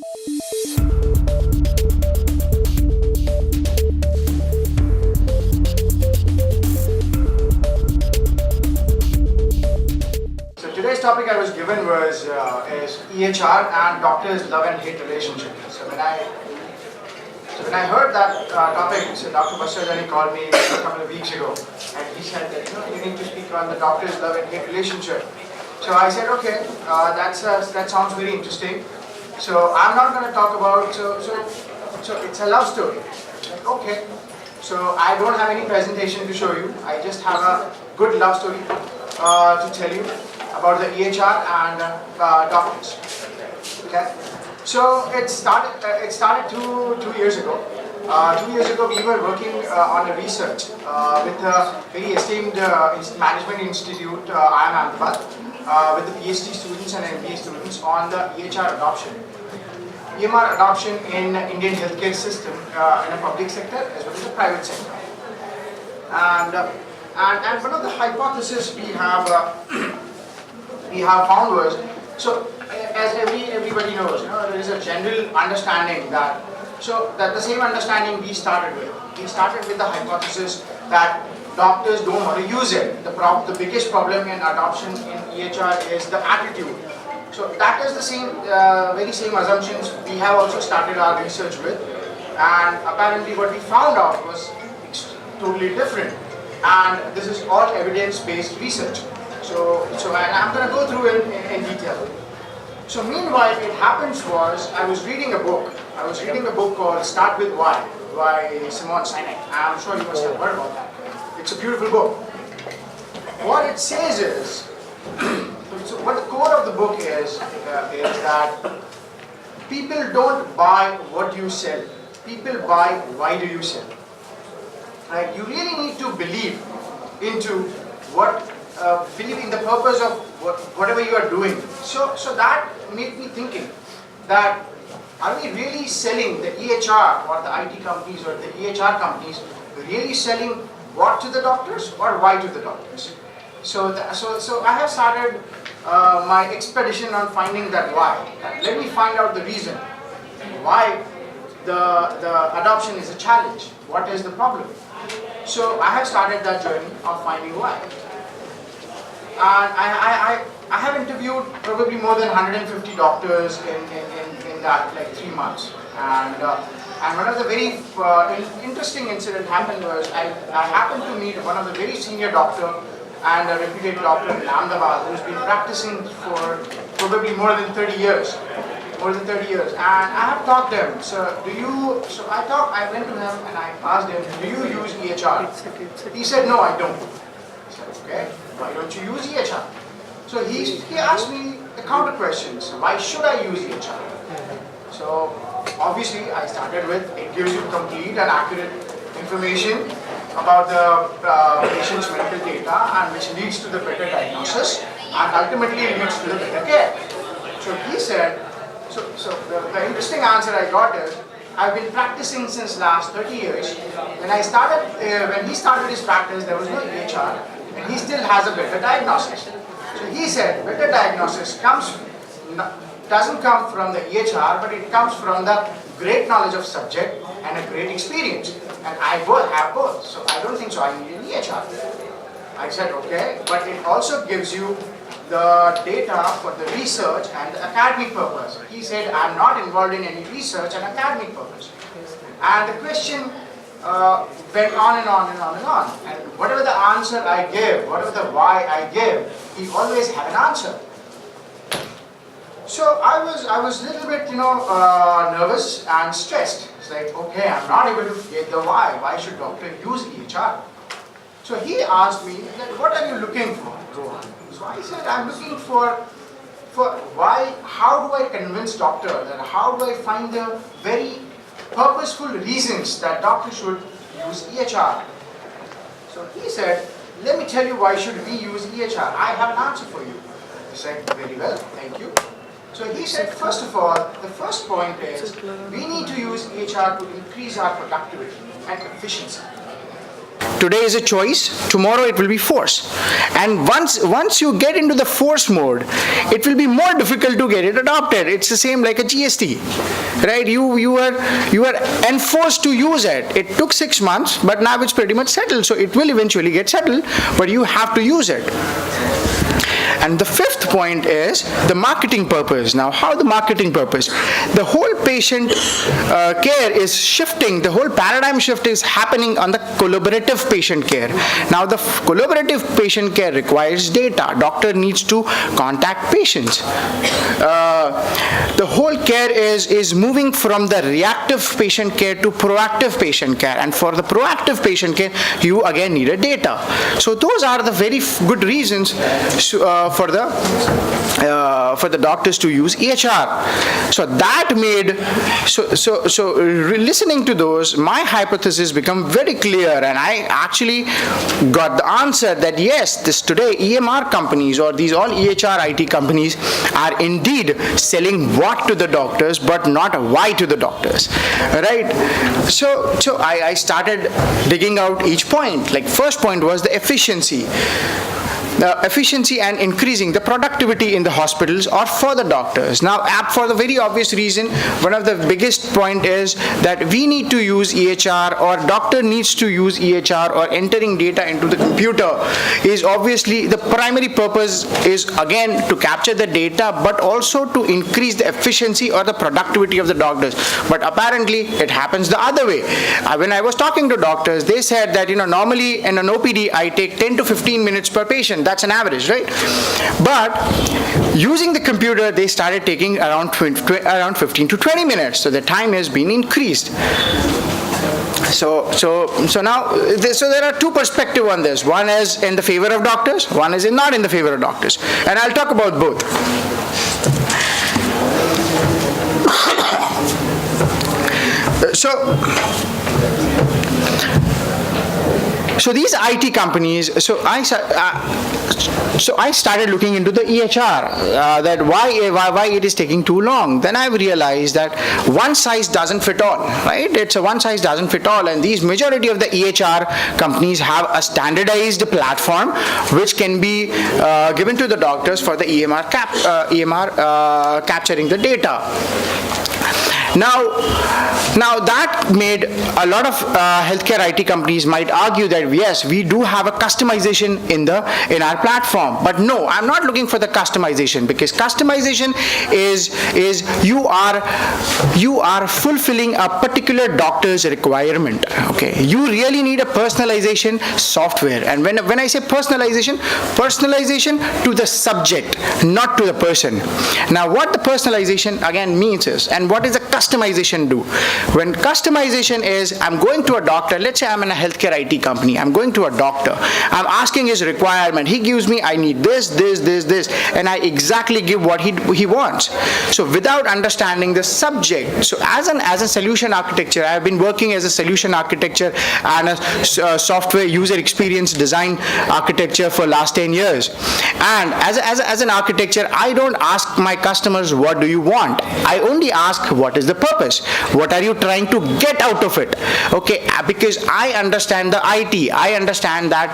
Today's topic I was given was is EHR and doctors' love and hate relationship. So when I heard that topic, so Dr. Basrajani called me a couple of weeks ago, and he said that you need to speak on the doctors' love and hate relationship. So I said, okay, that sounds very interesting. So I'm not going to talk about so it's a love story. Okay, so I don't have any presentation to show you. I just have a good love story to tell you about the EHR and doctors. Okay, so it started two years ago. 2 years ago, we were working on a research with a very esteemed management institute, IIM Ahmedabad, with the PhD students and MBA students on the EHR adoption. EMR adoption in Indian healthcare system in the public sector as well as the private sector. And one of the hypotheses we have found was, so as everybody knows, there is a general understanding that the same understanding we started with. We started with the hypothesis that doctors don't want to use it. The biggest problem in adoption in EHR is the attitude. So that is the same, very same assumptions we have also started our research with, and apparently what we found out was totally different. And this is all evidence-based research. So I'm going to go through it in detail. So meanwhile, it happens was I was reading a book. I was reading a book called Start With Why by Simon Sinek. I'm sure you must have heard about that. It's a beautiful book. What it says is, so what the core of the book is that people don't buy what you sell. People buy why do you sell. Right? You really need to believe into believe in the purpose of whatever you are doing. So that made me thinking that are we really selling the EHR or the IT companies or the EHR companies really selling what to the doctors or why to the doctors? So I have started my expedition on finding that why. Let me find out the reason why the adoption is a challenge. What is the problem? So I have started that journey of finding why. And I have interviewed probably more than 150 doctors in that 3 months. And one of the very interesting incident happened was I happened to meet one of the very senior doctor and a reputed doctor in Ahmedabad who's been practicing for probably more than 30 years. And I have talked to him. So I went to him and I asked him, do you use EHR? He said, no, I don't. I said, okay, why don't you use EHR? So he asked me the counter questions. Why should I use EHR? So obviously I started with, it gives you complete and accurate information about the patient's medical data, and which leads to the better diagnosis and ultimately leads to the better care. So he said, so the interesting answer I got is, I've been practicing since last 30 years. When he started his practice, there was no EHR, and he still has a better diagnosis. So he said, better diagnosis doesn't come from the EHR, but it comes from the great knowledge of subject and a great experience. And I have both, so I don't think so I need an EHR. I said, okay, but it also gives you the data for the research and the academic purpose. He said, I'm not involved in any research and academic purpose. And the question went on and on and on and on. And whatever the answer I give, whatever the why I give, he always had an answer. So I was a little bit, nervous and stressed. It's like, okay, I'm not able to get the why. Why should doctor use EHR? So he asked me, what are you looking for, Rohan? So I said, I'm looking for why, how do I convince doctors, and how do I find the very purposeful reasons that doctors should use EHR? So he said, let me tell you why should we use EHR. I have an answer for you. I said, very well, thank you. So he said, first of all, the first point is, we need to use EHR to increase our productivity and efficiency. today is a choice, tomorrow it will be force. And once you get into the force mode, it will be more difficult to get it adopted. It's the same like a GST, right? You are enforced to use it. It took 6 months, but now it's pretty much settled. So it will eventually get settled, but you have to use it. And the fifth point is the marketing purpose. Now, how the marketing purpose? The whole patient care is shifting. The whole paradigm shift is happening on the collaborative patient care. Now, the collaborative patient care requires data. Doctor needs to contact patients. The whole care is moving from the reactive patient care to proactive patient care. And for the proactive patient care, you again need a data. So those are the very good reasons for the doctors to use EHR. So that made listening to those, my hypothesis become very clear, and I actually got the answer that yes, this today EMR companies or these all EHR IT companies are indeed selling what to the doctors, but not why to the doctors, right? So I started digging out each point. Like first point was the efficiency. The efficiency and increasing the productivity in the hospitals or for the doctors. Now, for the very obvious reason, one of the biggest point is that we need to use EHR, or doctor needs to use EHR, or entering data into the computer is obviously the primary purpose is again to capture the data, but also to increase the efficiency or the productivity of the doctors. But apparently, it happens the other way. When I was talking to doctors, they said that normally in an OPD, I take 10 to 15 minutes per patient. That's an average, right? But using the computer, they started taking around 15 to 20 minutes. So the time has been increased. So now, there are two perspectives on this. One is in the favor of doctors, one is not in the favor of doctors. And I'll talk about both. So these IT companies, so I started looking into the EHR, that why it is taking too long. Then I realized that one size doesn't fit all, right? It's a one size doesn't fit all, and these majority of the EHR companies have a standardized platform which can be given to the doctors for the EMR capturing the data. Now that made a lot of healthcare IT companies might argue that yes, we do have a customization in our platform, but no, I'm not looking for the customization, because customization is you are fulfilling a particular doctor's requirement. Okay, you really need a personalization software, and when I say personalization to the subject, not to the person. Now, what the personalization again means is, and what is the customization do? When customization is, I'm going to a doctor, let's say I'm in a healthcare IT company, I'm going to a doctor, I'm asking his requirement, he gives me, I need this, and I exactly give what he wants. So without understanding the subject, so as a solution architecture, I've been working as a solution architecture and a software user experience design architecture for last 10 years. And as an architecture, I don't ask my customers, what do you want? I only ask, what is the purpose? What are you trying to get out of it? Okay, because I understand the IT. I understand the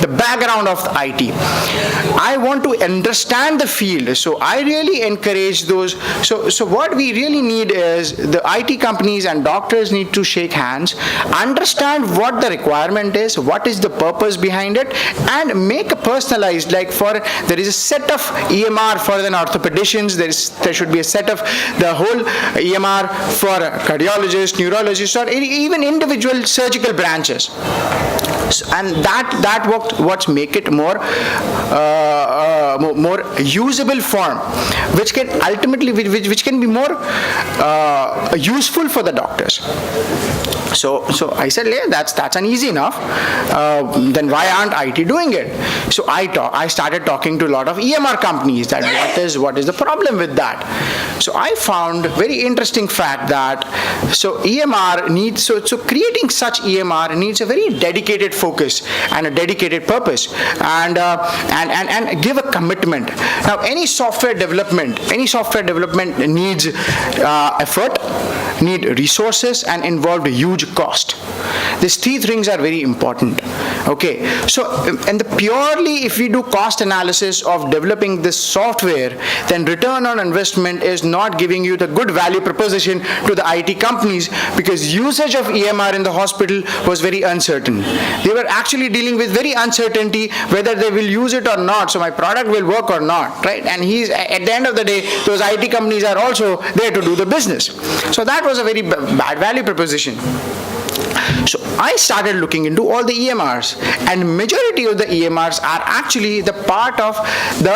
background of the IT. I want to understand the field. So I really encourage those. So what we really need is the IT companies and doctors need to shake hands, understand what the requirement is, what is the purpose behind it, and make a personalized, like there is a set of EMR for an orthopedicians, there should be a set of the whole EMR for cardiologists, neurologists, or even individual surgical branches. And that what make it more usable form, which can ultimately which can be more useful for the doctors. So I said, yeah, that's an easy enough. Then why aren't IT doing it? So I started talking to a lot of EMR companies that what is the problem with that. So I found very interesting fact that EMR needs, so creating such EMR needs a very dedicated focus and a dedicated purpose, and give a commitment. Now any software development needs effort, need resources, and involved a huge cost. These three things are very important. Okay, so purely if we do cost analysis of developing this software, then return on investment is not giving you the good value proposition to the IT companies, because usage of EMR in the hospital was very uncertain. They were actually dealing with very uncertainty whether they will use it or not, so my product will work or not, right? And at the end of the day, those IT companies are also there to do the business. So that was a very bad value proposition. So I started looking into all the EMRs, and majority of the EMRs are actually the part of the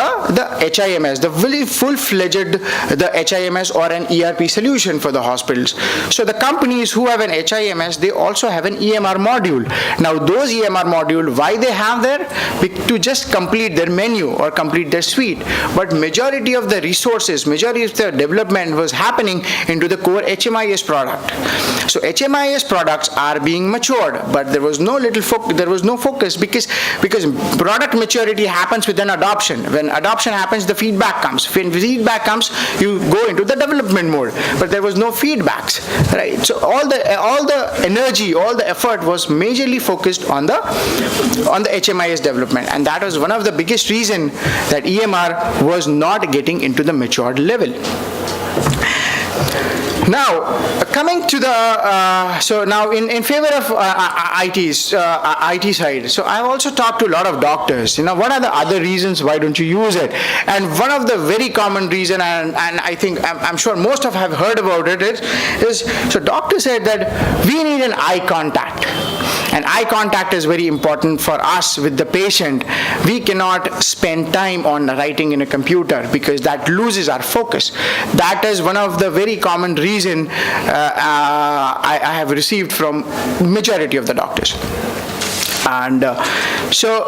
HIMS, the really full-fledged the HIMS or an ERP solution for the hospitals. So the companies who have an HIMS, they also have an EMR module. Now those EMR module, why they have there? To just complete their menu or complete their suite. But majority of the resources, majority of the development was happening into the core HMIS product. So HMIS products are being matured, but there was no focus because product maturity happens with an adoption. When adoption happens, the feedback comes. When feedback comes, you go into the development mode. But there was no feedbacks, right? So all the energy, all the effort was majorly focused on the HMIS development, and that was one of the biggest reason that EMR was not getting into the matured level. Now, coming to the, so now in favor of IT side, so I've also talked to a lot of doctors, what are the other reasons why don't you use it? And one of the very common reason, and I think, I'm sure most of have heard about it, is so doctor said that we need an eye contact. And eye contact is very important for us with the patient. We cannot spend time on writing in a computer because that loses our focus. That is one of the very common reason I have received from majority of the doctors. And so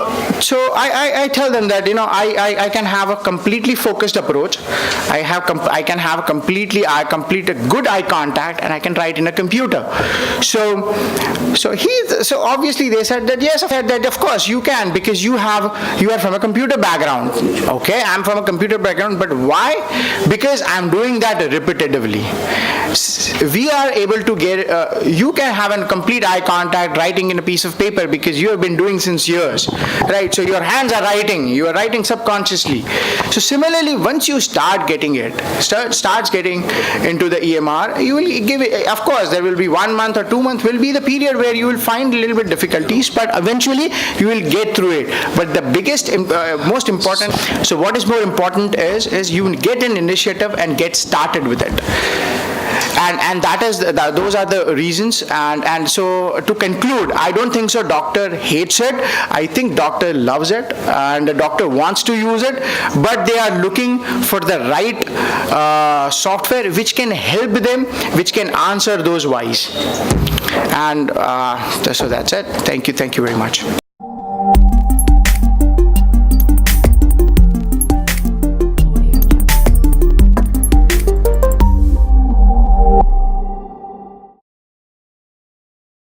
I tell them that I can have a completely focused approach. I can have a complete good eye contact, and I can write in a computer. So obviously they said that yes, that of course you can, because you are from a computer background. Okay, I'm from a computer background, but why? Because I'm doing that repetitively. We are able to get. You can have a complete eye contact writing in a piece of paper because you have been doing since years, right? So your hands are writing, you are writing subconsciously. So similarly, once you start getting into the EMR, you will give it, of course, there will be 1 month or 2 months will be the period where you will find a little bit difficulties, but eventually you will get through it. But the biggest, most important, so what is more important is you get an initiative and get started with it. And those are the reasons. And so to conclude, I don't think so doctor hates it. I think doctor loves it, and the doctor wants to use it, but they are looking for the right software which can help them, which can answer those whys. And so that's it. Thank you very much.